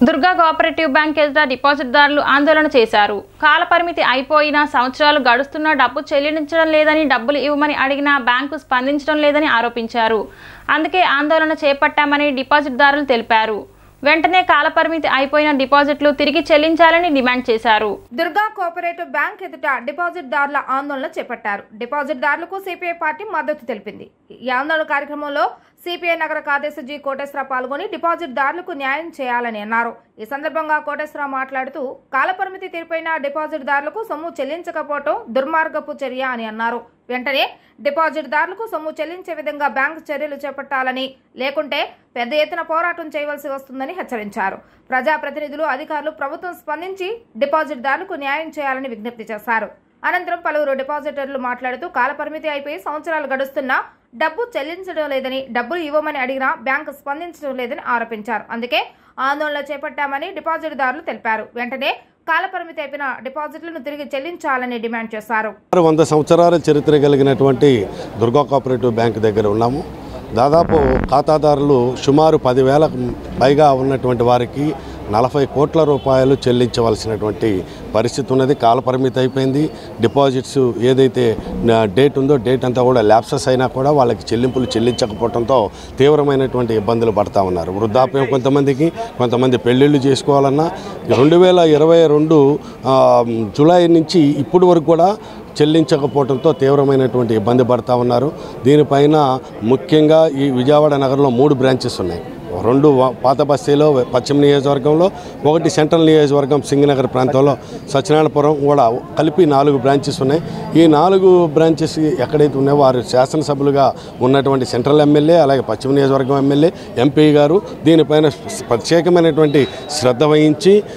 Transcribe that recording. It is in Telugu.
దుర్గా కోఆపరేటివ్ బ్యాంక్ ఎదుట డిపాజిట్దారులు ఆందోళన చేశారు. కాలపరిమితి అయిపోయినా సంవత్సరాలు గడుస్తున్నా డబ్బు చెల్లించడం లేదని, డబ్బులు ఇవ్వమని అడిగినా బ్యాంకు స్పందించడం లేదని ఆరోపించారు. అందుకే ఆందోళన చేపట్టామని డిపాజిట్దారులు తెలిపారు. వెంటనే కాలపరిమితి అయిపోయిన డిపాజిట్లు తిరిగి చెల్లించాలని డిమాండ్ చేశారు. దుర్గా కోఆపరేటివ్ బ్యాంక్ ఎదుట డిపాజిట్దారుల ఆందోళన చేపట్టారు. డిపాజిట్దారులకు సిపిఐ పార్టీ మద్దతు తెలిపింది. ఈ ఆందోళన కార్యక్రమంలో సిపిఐ నగర కార్యదర్శి జి కోటేశ్వరరావు పాల్గొని డిపాజిట్దారులకు న్యాయం చేయాలని అన్నారు. ఈ సందర్భంగా కోటేశ్వరరావు మాట్లాడుతూ కాలపరిమితి తీరిపోయిన డిపాజిట్దారులకు సొమ్ము చెల్లించకపోవడం దుర్మార్గపు చర్య అని అన్నారు. వెంటనే డిపాజిట్దారులకు సొమ్ము చెల్లించే విధంగా బ్యాంకు చర్యలు చేపట్టాలని, లేకుంటే పెద్ద ఎత్తున పోరాటం చేయవలసి వస్తుందని హెచ్చరించారు. ప్రజాప్రతినిధులు, అధికారులు ప్రభుత్వం స్పందించి డిపాజిట్దారులకు న్యాయం చేయాలని విజ్ఞప్తి చేశారు. అనంతరం పలువురు డిపాజిటర్లు మాట్లాడుతూ కాలపరిమితి అయిపోయి సంవత్సరాలు గడుస్తున్నా డబ్బు చెల్లించడం లేదని, డబ్బులు ఇవ్వమని అడిగినా బ్యాంకు స్పందించడం లేదని ఆరోపించారు. అందుకే ఆందోళన చేపట్టామని డిపాజిట్దారులు తెలిపారు. వెంటనే కాలపరిమితి అయిపోయిన డిపాజిట్లను తిరిగి చెల్లించాలని డిమాండ్ చేశారు. 100 సంవత్సరాల చరిత్ర కలిగినటువంటి దుర్గా కోఆపరేటివ్ బ్యాంక్ దగ్గర ఉన్నాము. దాదాపు ఖాతాదారులు సుమారు 10,000 పైగా ఉన్నటువంటి వారికి 40 కోట్ల రూపాయలు చెల్లించవలసినటువంటి పరిస్థితి ఉన్నది. కాలపరిమితి అయిపోయింది. డిపాజిట్స్ ఏదైతే డేట్ ఉందో డేట్ అంతా కూడా ల్యాప్సెస్ అయినా కూడా వాళ్ళకి చెల్లింపులు చెల్లించకపోవడంతో తీవ్రమైనటువంటి ఇబ్బందులు పడతా ఉన్నారు. వృద్ధాప్యం కొంతమంది పెళ్ళిళ్ళు చేసుకోవాలన్నా 2022 జూలై నుంచి ఇప్పటి వరకు కూడా చెల్లించకపోవడంతో తీవ్రమైనటువంటి ఇబ్బంది పడతా ఉన్నారు. దీనిపైన ముఖ్యంగా ఈ విజయవాడ నగరంలో 3 బ్రాంచెస్ ఉన్నాయి. 2 పాత బస్తీలో పశ్చిమ నియోజకవర్గంలో, 1 సెంట్రల్ నియోజకవర్గం సింగనగర్ ప్రాంతంలో, సత్యనారాయణపురం కూడా కలిపి 4 బ్రాంచెస్ ఉన్నాయి. ఈ 4 బ్రాంచెస్ ఎక్కడైతే ఉన్నాయో వారు శాసనసభ్యులుగా ఉన్నటువంటి సెంట్రల్ ఎమ్మెల్యే, అలాగే పశ్చిమ నియోజకవర్గం ఎమ్మెల్యే, ఎంపీ గారు దీనిపైన ప్రత్యేకమైనటువంటి శ్రద్ధ వహించి